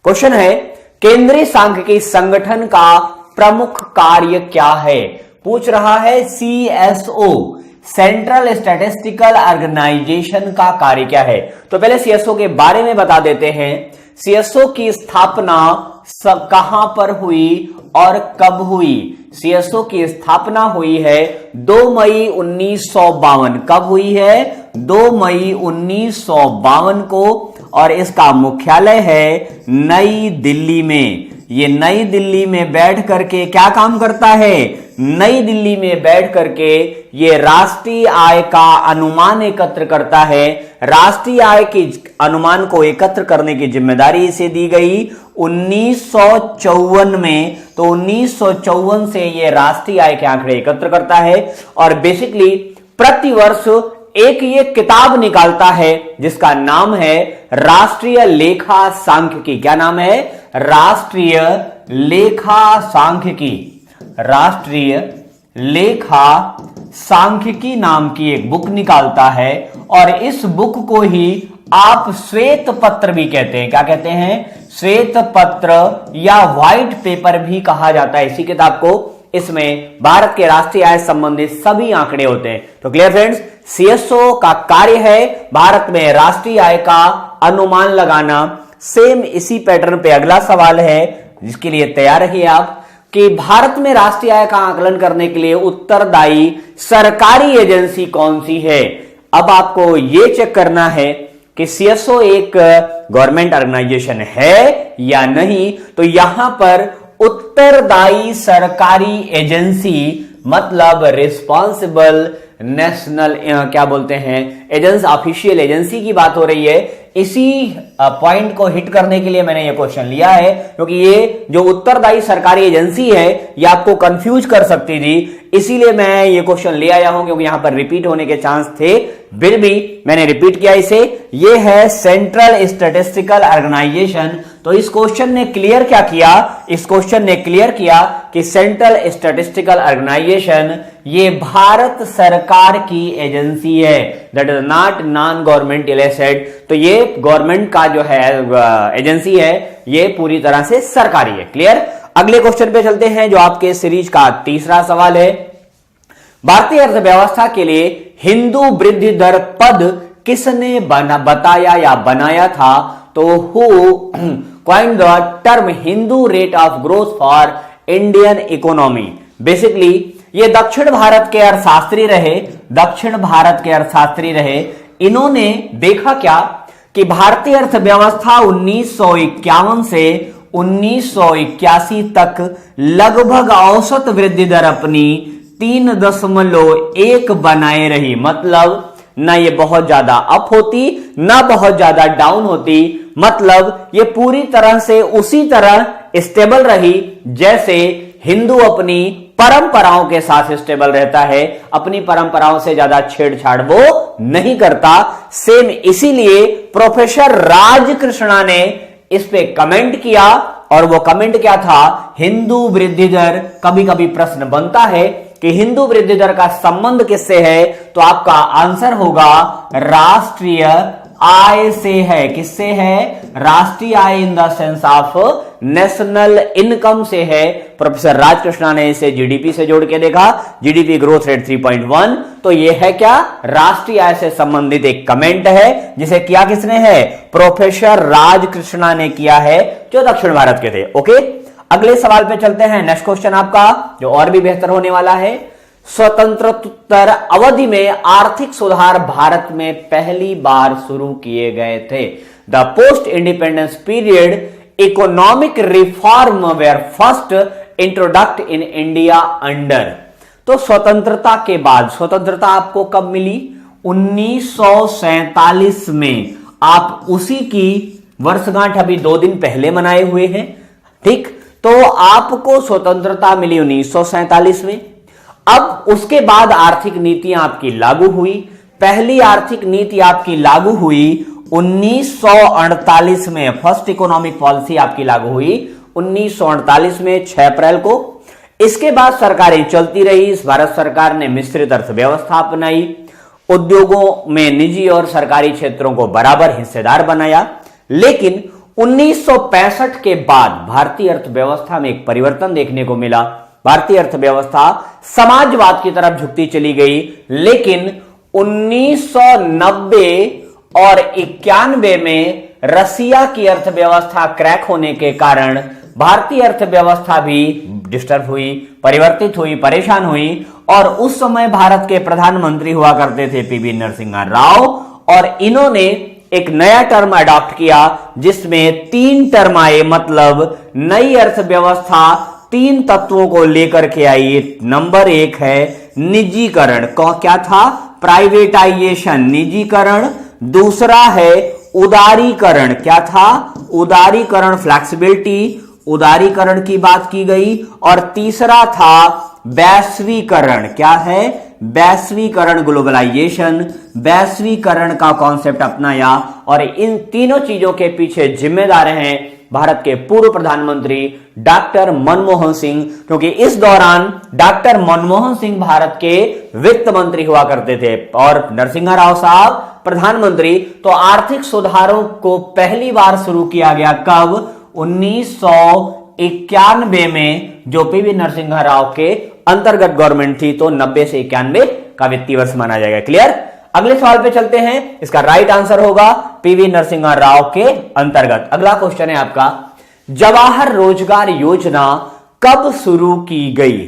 Question है, केंद्रीय सांख्यिकी संगठन का प्रमुख कार्य क्या है? पूछ रहा है सीएसओ, सेंट्रल स्टैटिस्टिकल ऑर्गेनाइजेशन का कार्य क्या है? तो पहले सीएसओ के बारे में बता देते हैं। सीएसओ की स्थापना कहां पर हुई और कब हुई? सीएसओ की स्थापना हुई है 2 मई 1952। कब हुई है? 2 मई 1952 को, और इसका मुख्यालय है नई दिल्ली में। ये नई दिल्ली में बैठ करके क्या काम करता है? नई दिल्ली में बैठ करके ये राष्ट्रीय आय का अनुमान एकत्र करता है। राष्ट्रीय आय के अनुमान को एकत्र करने की जिम्मेदारी इसे दी गई 1954 में। तो 1954 से ये राष्ट्रीय आय के आंकड़े एकत्र करता है और बेसिकली प्रतिवर्ष एक ये किताब निकालता है जिसका नाम है राष्ट्रीय लेखा सांख्यिकी। क्या नाम है? राष्ट्रीय लेखा सांख्यिकी। राष्ट्रीय लेखा सांख्यिकी नाम की एक बुक निकालता है और इस बुक को ही आप श्वेत पत्र भी कहते हैं। क्या कहते हैं? श्वेत पत्र या व्हाइट पेपर भी कहा जाता है इसी किताब को। इसमें भारत के राष्ट्रीय आय संबंधित सभी आंकड़े होते हैं। तो क्लियर फ्रेंड्स, सीएसओ का कार्य है भारत में राष्ट्रीय आय का अनुमान लगाना। सेम इसी पैटर्न पे अगला सवाल है जिसके लिए तैयार रहिए आप, कि भारत में राष्ट्रीय आय का आकलन करने के लिए उत्तरदायी सरकारी एजेंसी कौन सी है? अब आपको यह चेक करना है कि सीएसओ एक गवर्नमेंट ऑर्गेनाइजेशन है या नहीं। तो यहां पर उत्तरदायी सरकारी एजेंसी मतलब रिस्पॉन्सिबल नेशनल क्या बोलते हैं एजेंसी, ऑफिशियल एजेंसी की बात हो रही है। इसी पॉइंट को हिट करने के लिए मैंने ये क्वेश्चन लिया है, क्योंकि ये जो उत्तरदायी सरकारी एजेंसी है ये आपको कंफ्यूज कर सकती थी, इसीलिए मैं ये क्वेश्चन ले आया हूं, क्योंकि यहां पर रिपीट होने के चांस थे, फिर भी मैंने रिपीट किया इसे। ये है सेंट्रल स्टैटिस्टिकल ऑर्गेनाइजेशन। तो इस क्वेश्चन ने क्लियर क्या किया? इस क्वेश्चन ने क्लियर किया कि सेंट्रल स्टैटिस्टिकल ऑर्गेनाइजेशन ये भारत सरकार की एजेंसी है, that is not non governmental asset. तो ये गवर्नमेंट का जो है एजेंसी है, ये पूरी तरह से सरकारी है। क्लियर? अगले क्वेश्चन पे चलते हैं जो आपके सीरीज का तीसरा सवाल है। भारतीय अर्थव्यवस्था के लिए हिंदू वृद्धि दर पद किसने बताया या बनाया था? तो who coined the term Hindu rate of growth for Indian economy? Basically ये दक्षिण भारत के अर्थशास्त्री रहे, दक्षिण भारत के अर्थशास्त्री रहे। इन्होंने देखा क्या कि भारतीय अर्थव्यवस्था 1951 से 1981 तक लगभग औसत वृद्धि दर अपनी 3.1 बनाए रही। मतलब ना ये बहुत ज्यादा अप होती ना बहुत ज्यादा डाउन होती, मतलब ये पूरी तरह से उसी तरह स्टेबल रही जैसे हिंदू अपनी परंपराओं के साथ स्टेबल रहता है। अपनी परंपराओं से ज्यादा छेड़छाड़ वो नहीं करता। सेम इसीलिए प्रोफेसर राजकृष्णा ने इस पे कमेंट किया, और वो कमेंट क्या था? हिंदू वृद्धि दर। कभी कभी प्रश्न बनता है कि हिंदू वृद्धि दर का संबंध किससे है? तो आपका आंसर होगा राष्ट्रीय आय से है। किससे है? राष्ट्रीय आय in the sense of national income से है। प्रोफेसर राजकृष्णा ने इसे जीडीपी से जोड़ के देखा, जीडीपी ग्रोथ रेट 3.1। तो ये है क्या? राष्ट्रीय आय से संबंधित एक कमेंट है जिसे किया किसने है? प्रोफेसर राजकृष्णा ने किया है, जो दक्षिण भारत के थे। ओके, अगले सवाल पे चलते हैं। नेक्स्ट क्वेश्चन आपका जो और भी बेहतर होने वाला है। स्वतंत्रोत्तर अवधि में आर्थिक सुधार भारत में पहली बार शुरू किए गए थे। The post independence period economic reform were first introduced in India under. तो स्वतंत्रता के बाद, स्वतंत्रता आपको कब मिली? 1947 में। आप उसी की वर्षगांठ अभी 2 दिन पहले मनाए हुए हैं। ठीक, तो आपको स्वतंत्रता मिली 1947 में। अब उसके बाद आर्थिक नीतियां आपकी लागू हुई। पहली आर्थिक नीति आपकी लागू हुई 1948 में। फर्स्ट इकोनॉमिक पॉलिसी आपकी लागू हुई 1948 में 6 अप्रैल को। इसके बाद सरकारें चलती रही। इस भारत सरकार ने मिश्रित अर्थव्यवस्था अपनाई, उद्योगों में निजी और सरकारी क्षेत्रों को बराबर हिस्सेदार बनाया। लेकिन 1965 के बाद भारतीय अर्थव्यवस्था में एक परिवर्तन देखने को मिला। भारतीय अर्थव्यवस्था समाजवाद की तरफ झुकती चली गई, लेकिन 1990 और 91 में रसिया की अर्थव्यवस्था क्रैक होने के कारण भारतीय अर्थव्यवस्था भी डिस्टर्ब हुई, परिवर्तित हुई, परेशान हुई। और उस समय भारत के प्रधानमंत्री हुआ करते थे पीवी नरसिम्हा राव, और इन्होंने एक नया टर्म अडॉप्ट किया जिसमें 3 टर्म आए, मतलब नई अर्थव्यवस्था 3 तत्वों को लेकर के आई। नंबर 1 है निजीकरण, क्या था? प्राइवेटाइजेशन, निजीकरण। दूसरा है उदारीकरण, क्या था? उदारीकरण, फ्लेक्सिबिलिटी, उदारीकरण की बात की गई। और तीसरा था वैश्वीकरण, क्या है? वैश्वीकरण, ग्लोबलाइजेशन, वैश्वीकरण का कॉन्सेप्ट अपनाया। और इन तीनों चीजों के पीछे जिम्मेदार हैं भारत के पूर्व प्रधानमंत्री डॉक्टर मनमोहन सिंह, क्योंकि इस दौरान डॉक्टर मनमोहन सिंह भारत के वित्त मंत्री हुआ करते थे और नरसिम्हा राव साहब प्रधानमंत्री। तो आर्थिक सुधारों को पहली बार शुरू किया गया कब? 1991 में, जो पीवी नरसिम्हा राव के अंतर्गत गवर्नमेंट थी। तो 90 से 91 का वित्तीय वर्ष माना जाएगा। क्लियर? अगले सवाल पे चलते हैं। इसका राइट आंसर होगा पीवी नरसिम्हा राव के अंतर्गत। अगला क्वेश्चन है आपका, जवाहर रोजगार योजना कब शुरू की गई?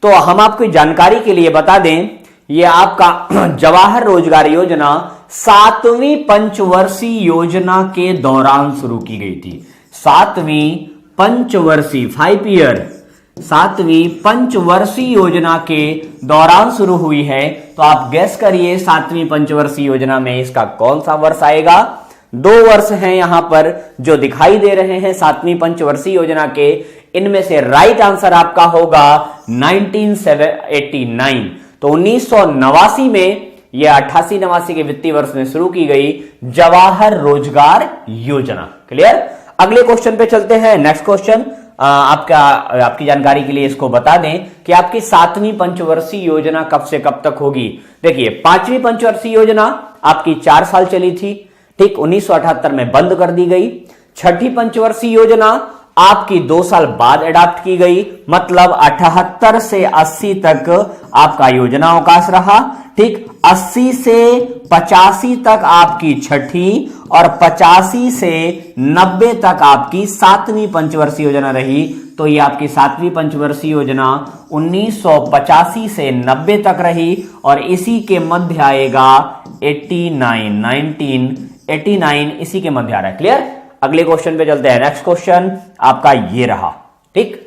तो हम आपको जानकारी के लिए बता दें, यह आपका जवाहर रोजगार योजना 7वीं पंचवर्षीय योजना के दौरान शुरू की गई थी। 7वीं पंचवर्षीय, 5 ईयर, 7वीं पंचवर्षीय योजना के दौरान शुरू हुई है। तो आप गैस करिए 7वीं पंचवर्षीय योजना में इसका कौन सा वर्ष आएगा? 2 वर्ष हैं यहां पर जो दिखाई दे रहे हैं 7वीं पंचवर्षीय योजना के। इनमें से राइट आंसर आपका होगा 1989। तो 1989 में यह 88-89 के वित्तीय वर्ष में शुरू की गई जवाहर रोजगार योजना। क्लियर? अगले क्वेश्चन पे चलते हैं। नेक्स्ट क्वेश्चन आपकी जानकारी के लिए इसको बता दें कि आपकी 7वीं पंचवर्षीय योजना कब से कब तक होगी। देखिए, 5वीं पंचवर्षीय योजना आपकी 4 साल चली थी, ठीक, 1978 में बंद कर दी गई। 6ठी पंचवर्षीय योजना आपकी 2 साल बाद अडॉप्ट की गई, मतलब 78 से 80 तक आपका योजना अवकाश रहा, ठीक। 80 से 85 तक आपकी 6ठी और 85 से 90 तक आपकी 7वीं पंचवर्षीय योजना रही। तो ये आपकी 7वीं पंचवर्षीय योजना 1985 से 90 तक रही और इसी के मध्य आएगा 1989 इसी के मध्य आ रहा है। क्लियर? अगले क्वेश्चन पे चलते हैं। नेक्स्ट क्वेश्चन आपका ये रहा, ठीक।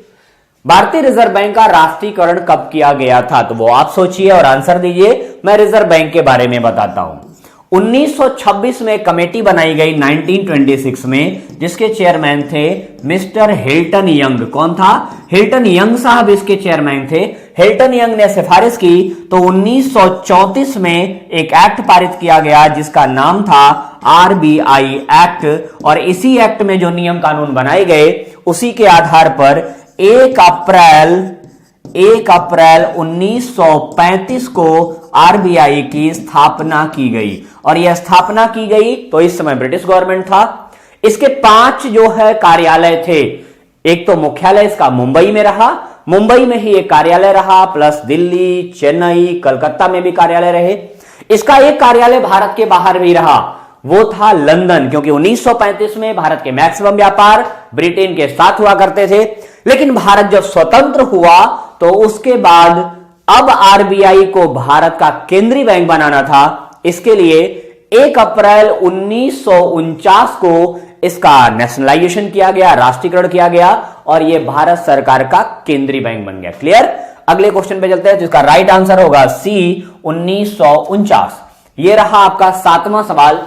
भारतीय रिजर्व बैंक का राष्ट्रीयकरण कब किया गया था? तो वो आप सोचिए और आंसर दीजिए। मैं रिजर्व बैंक के बारे में बताता हूं। 1926 में कमेटी बनाई गई 1926 में, जिसके चेयरमैन थे मिस्टर हिल्टन यंग। कौन था? हिल्टन यंग साहब इसके चेयरमैन थे। हिल्टन यंग ने सिफारिश की तो 1934 में एक एक्ट पारित किया गया जिसका नाम था आरबीआई एक्ट, और इसी एक्ट में जो नियम कानून बनाए गए उसी के आधार पर 1 अप्रैल 1935 को आरबीआई की स्थापना की गई। और यह स्थापना की गई तो इस समय ब्रिटिश गवर्नमेंट था। इसके 5 जो है कार्यालय थे। एक तो मुख्यालय इसका मुंबई में रहा, मुंबई में ही एक कार्यालय रहा, प्लस दिल्ली, चेन्नई, कलकत्ता में भी कार्यालय रहे। इसका एक कार्यालय भारत के बाहर भी रहा, वो था लंदन, क्योंकि 1935 में भारत के मैक्सिमम व्यापार ब्रिटेन के साथ हुआ करते थे। लेकिन भारत जब स्वतंत्र हुआ तो उसके बाद अब आरबीआई को भारत का केंद्रीय बैंक बनाना था। इसके लिए 1 अप्रैल 1949 को इसका नेशनलाइजेशन किया गया, राष्ट्रीयकरण किया गया और यह भारत सरकार का केंद्रीय बैंक बन गया। क्लियर? अगले क्वेश्चन पे चलते हैं जिसका राइट आंसर होगा सी 1949। यह रहा आपका 7वां सवाल।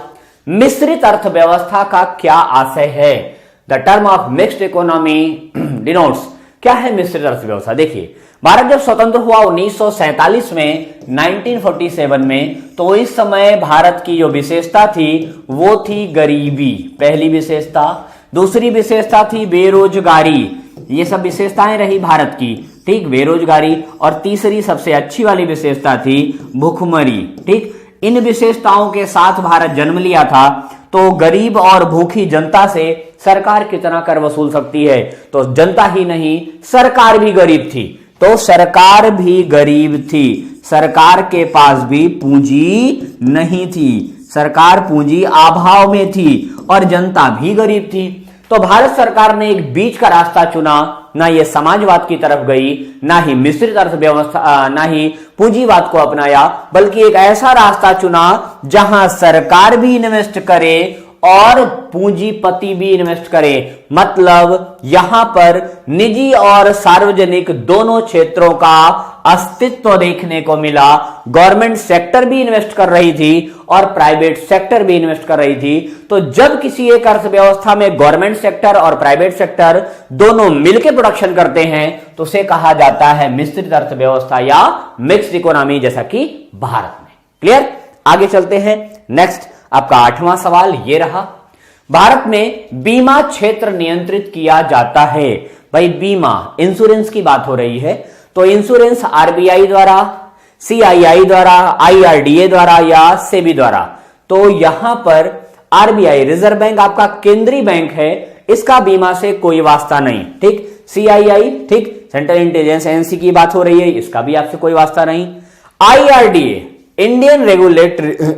मिश्रित अर्थव्यवस्था का क्या आशय है? The term of mixed economy denotes. क्या है मिश्रित अर्थव्यवस्था? देखिए, भारत जब स्वतंत्र हुआ 1947 में, 1947 में, तो इस समय भारत की जो विशेषता थी वो थी गरीबी, पहली विशेषता। दूसरी विशेषता थी बेरोजगारी, ये सब विशेषताएं रही भारत की, ठीक, बेरोजगारी। और तीसरी सबसे अच्छी वाली विशेषता थी भूखमरी, ठीक। इन विशेषताओं के साथ भारत जन्म लिया था। तो गरीब और भूखी जनता से सरकार कितना कर वसूल सकती है? तो जनता ही नहीं, सरकार भी गरीब थी। तो सरकार भी गरीब थी, सरकार के पास भी पूंजी नहीं थी, सरकार पूंजी अभाव में थी और जनता भी गरीब थी। तो भारत सरकार ने एक बीच का रास्ता चुना, ना ये समाजवाद की तरफ गई, ना ही मिश्रित अर्थव्यवस्था, ना ही पूंजीवाद को अपनाया, बल्कि एक ऐसा रास्ता चुना जहां सरकार भी इन्वेस्ट करे और पूंजीपति भी इन्वेस्ट करे। मतलब यहां पर निजी और सार्वजनिक दोनों क्षेत्रों का अस्तित्व देखने को मिला। गवर्नमेंट सेक्टर भी इन्वेस्ट कर रही थी और प्राइवेट सेक्टर भी इन्वेस्ट कर रही थी। तो जब किसी एक अर्थव्यवस्था में गवर्नमेंट सेक्टर और प्राइवेट सेक्टर दोनों मिलकर प्रोडक्शन करते हैं तो उसे कहा जाता है मिश्रित अर्थव्यवस्था या मिक्स्ड इकोनॉमी, जैसा कि भारत में। क्लियर? आगे चलते हैं। नेक्स्ट आपका 8वां सवाल ये रहा, भारत में बीमा क्षेत्र नियंत्रित किया जाता है। भाई बीमा, इंश्योरेंस की बात हो रही है, तो इंश्योरेंस आरबीआई द्वारा, सीआईआई द्वारा, आईआरडीए द्वारा या सेबी द्वारा। तो यहां पर आरबीआई, रिजर्व बैंक आपका केंद्रीय बैंक है, इसका बीमा से कोई वास्ता नहीं। ठीक, सीआईआई, ठीक, सेंट्रल इंटेलिजेंस एजेंसी की बात हो रही है, इसका भी आपसे कोई वास्ता नहीं। IRDA, Indian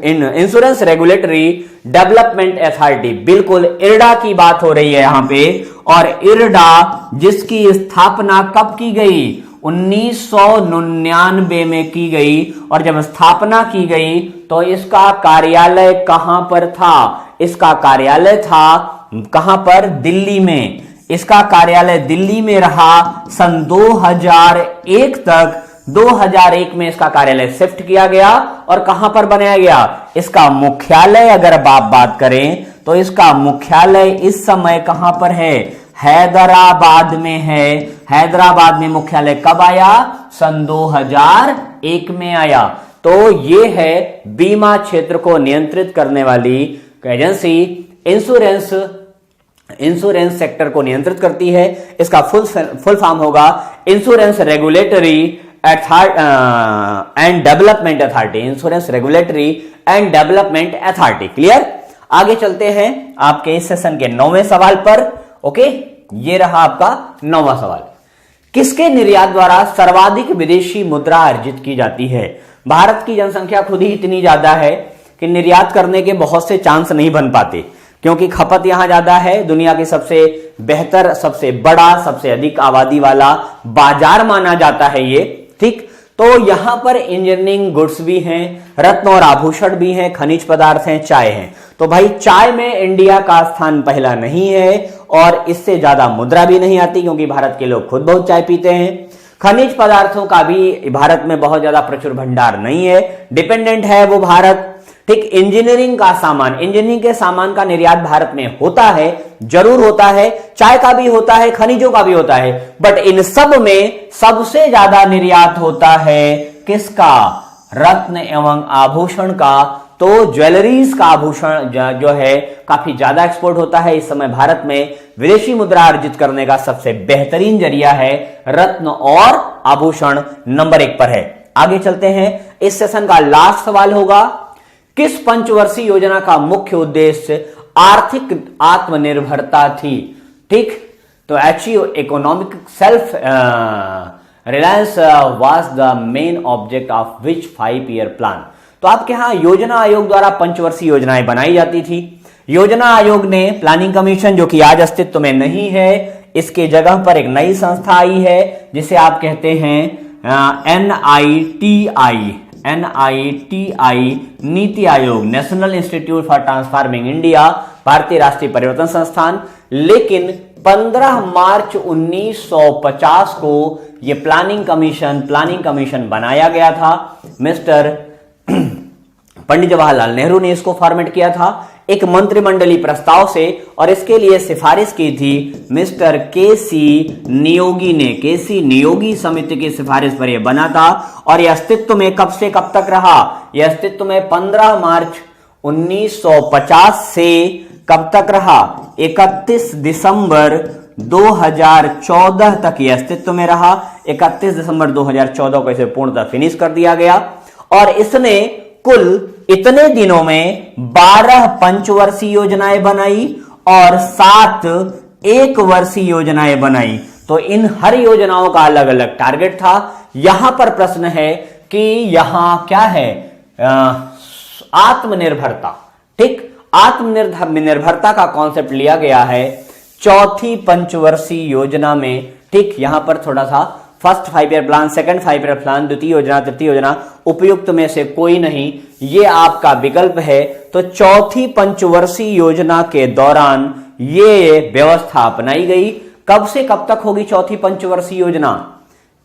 insurance regulatory development authority, बिल्कुल इरडा की बात हो रही है यहां पे। और इरडा जिसकी स्थापना कब की गई? 1999 में की गई। और जब स्थापना की गई तो इसका कार्यालय कहां पर था? इसका कार्यालय था कहां पर? दिल्ली में। इसका कार्यालय दिल्ली में रहा सन 2001 तक। 2001 में इसका कार्यालय शिफ्ट किया गया और कहां पर बनाया गया? इसका मुख्यालय अगर आप बात करें तो इसका मुख्यालय इस समय कहां पर है? हैदराबाद में है। हैदराबाद में मुख्यालय कब आया? सन 2001 में आया। तो ये है बीमा क्षेत्र को नियंत्रित करने वाली एजेंसी, इंश्योरेंस सेक्टर को नियंत्रित करती है। इसका फुल फॉर्म होगा insurance regulatory and development authority, insurance regulatory and development authority. Clear? आगे चलते हैं आपके इस सेशन के 9वें सवाल पर। ओके, ये रहा आपका 9वां सवाल। किसके निर्यात द्वारा सर्वाधिक विदेशी मुद्रा अर्जित की जाती है? भारत की जनसंख्या खुद ही इतनी ज्यादा है कि निर्यात करने के बहुत से चांस नहीं बन पाते, क्योंकि खपत यहां ज्यादा है। दुनिया की सबसे बेहतर, सबसे बड़ा, सबसे अधिक आबादी वाला बाजार माना जाता है ये। ठीक, तो यहां पर इंजीनियरिंग गुड्स भी हैं, रत्न और आभूषण भी हैं, खनिज पदार्थ हैं, चाय हैं। तो भाई चाय में इंडिया का स्थान पहला नहीं है और इससे ज्यादा मुद्रा भी नहीं आती, क्योंकि भारत के लोग खुद बहुत चाय पीते हैं। खनिज पदार्थों का भी भारत में बहुत ज्यादा प्रचुर भंडार नहीं है, डिपेंडेंट है वो भारत। ठीक, इंजीनियरिंग का सामान, इंजीनियरिंग के सामान का निर्यात भारत में होता है, जरूर होता है, चाय का भी होता है, खनिजों का भी होता है, बट इन सब में सबसे ज्यादा निर्यात होता है किसका? रत्न एवं आभूषण का। तो ज्वेलरीज का आभूषण जो है काफी ज्यादा एक्सपोर्ट होता है। इस समय भारत में विदेशी मुद्रा अर्जित करने का सबसे बेहतरीन जरिया है रत्न और आभूषण, नंबर 1 पर है। आगे चलते हैं। इस सेशन का लास्ट सवाल होगा, किस पंचवर्षीय योजना का मुख्य उद्देश्य आर्थिक आत्मनिर्भरता थी? ठीक, तो achieve economic self reliance was the main object of which 5-year plan. तो आपके यहां योजना आयोग द्वारा पंचवर्षीय योजनाएं बनाई जाती थी। योजना आयोग ने प्लानिंग कमीशन, जो कि आज अस्तित्व में नहीं है, इसके जगह पर एक नई संस्था आई है जिसे आप कहते हैं NITI, NITI Aayog, national institute for transforming India, भारतीय राष्ट्रीय परिवर्तन संस्थान। लेकिन 15 मार्च 1950 को यह प्लानिंग कमीशन बनाया गया था। मिस्टर पंडित जवाहरलाल नेहरू ने इसको फॉर्मेट किया था एक मंत्रिमंडलीय प्रस्ताव से, और इसके लिए सिफारिश की थी मिस्टर केसी नियोगी ने। केसी नियोगी समिति की सिफारिश पर यह बना था और यह अस्तित्व में कब से कब तक रहा? यह अस्तित्व में 15 मार्च 1950 से कब तक रहा? 31 दिसंबर 2014 तक यह अस्तित्व में रहा। 31 दिसंबर 2014 को इसे पूर्णतः फिनिश कर दिया गया और इसने कुल इतने दिनों में 12 पंचवर्षीय योजनाएं बनाई और 7 एक वर्षीय योजनाएं बनाई। तो इन हर योजनाओं का अलग अलग टारगेट था। यहां पर प्रश्न है कि यहां क्या है, आत्मनिर्भरता। ठीक, आत्मनिर्भरता का कॉन्सेप्ट लिया गया है चौथी पंचवर्षीय योजना में। ठीक, यहां पर थोड़ा सा first 5 year plan, second 5 year plan, द्वितीय योजना, तृतीय योजना, उपयुक्त में से कोई नहीं, ये आपका विकल्प है। तो चौथी पंचवर्षीय योजना के दौरान ये व्यवस्था अपनाई गई। कब से कब तक होगी चौथी पंचवर्षीय योजना?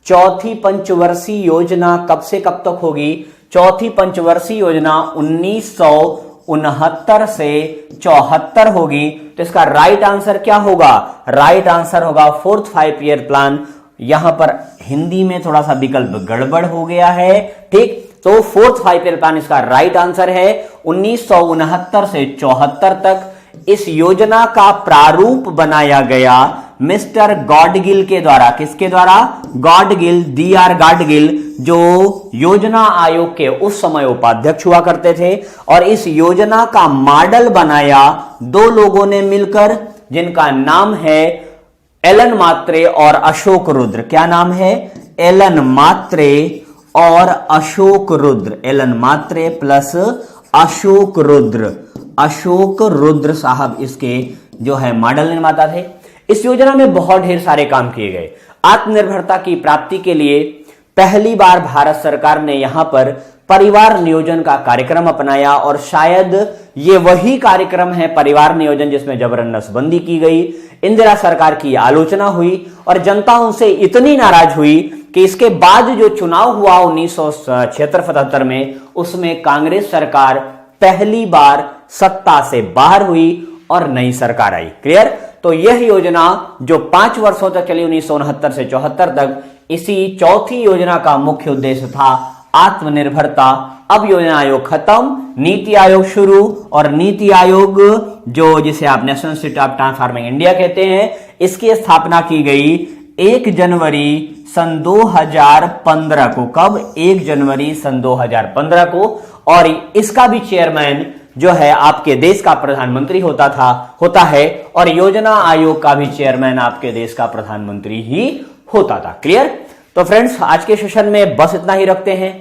चौथी पंचवर्षीय योजना कब से कब तक होगी? चौथी पंचवर्षीय योजना 1969 से 74 होगी। तो इसका राइट आंसर क्या होगा? राइट आंसर होगा फोर्थ 5 ईयर प्लान। यहां पर हिंदी में थोड़ा सा विकल्प गड़बड़ हो गया है। ठीक, तो फोर्थ 5 ईयर प्लान इसका राइट आंसर है। 1969 से 74 तक इस योजना का प्रारूप बनाया गया मिस्टर गॉडगिल के द्वारा। किसके द्वारा? गॉडगिल, DR गॉडगिल, जो योजना आयोग के उस समय उपाध्यक्ष हुआ करते थे। और इस योजना का मॉडल बनाया 2 लोगों ने मिलकर, जिनका नाम है एलन मात्रे और अशोक रुद्र। क्या नाम है? एलन मात्रे और अशोक रुद्र। एलन मात्रे प्लस अशोक रुद्र। अशोक रुद्र साहब इसके जो है मॉडल निर्माता थे। इस योजना में बहुत ढेर सारे काम किए गए। आत्मनिर्भरता की प्राप्ति के लिए पहली बार भारत सरकार ने यहां पर परिवार नियोजन का कार्यक्रम अपनाया। और शायद ये वही कार्यक्रम है परिवार नियोजन जिसमें जबरन नसबंदी की गई। इंदिरा सरकार की आलोचना हुई और जनता उनसे इतनी नाराज हुई कि इसके बाद जो चुनाव हुआ 1976-77 में, उसमें कांग्रेस सरकार पहली बार सत्ता से बाहर हुई और नई सरकार आई। क्लियर? तो यह योजना जो 5 वर्षों तक चली 1969 से 74 तक, इसी चौथी योजना का मुख्य उद्देश्य था आत्मनिर्भरता। अब योजना आयोग खत्म, नीति आयोग शुरू। और नीति आयोग जो जिसे आप national institute of transforming India कहते हैं, इसकी स्थापना की गई 1 जनवरी सन 2015 को। कब? 1 जनवरी सन 2015 को। और इसका भी चेयरमैन जो है आपके देश का प्रधानमंत्री होता है। और योजना आयोग का भी चेयरमैन आपके देश का प्रधानमंत्री ही होता था। क्लियर? तो फ्रेंड्स, आज के सेशन में बस इतना ही रखते हैं।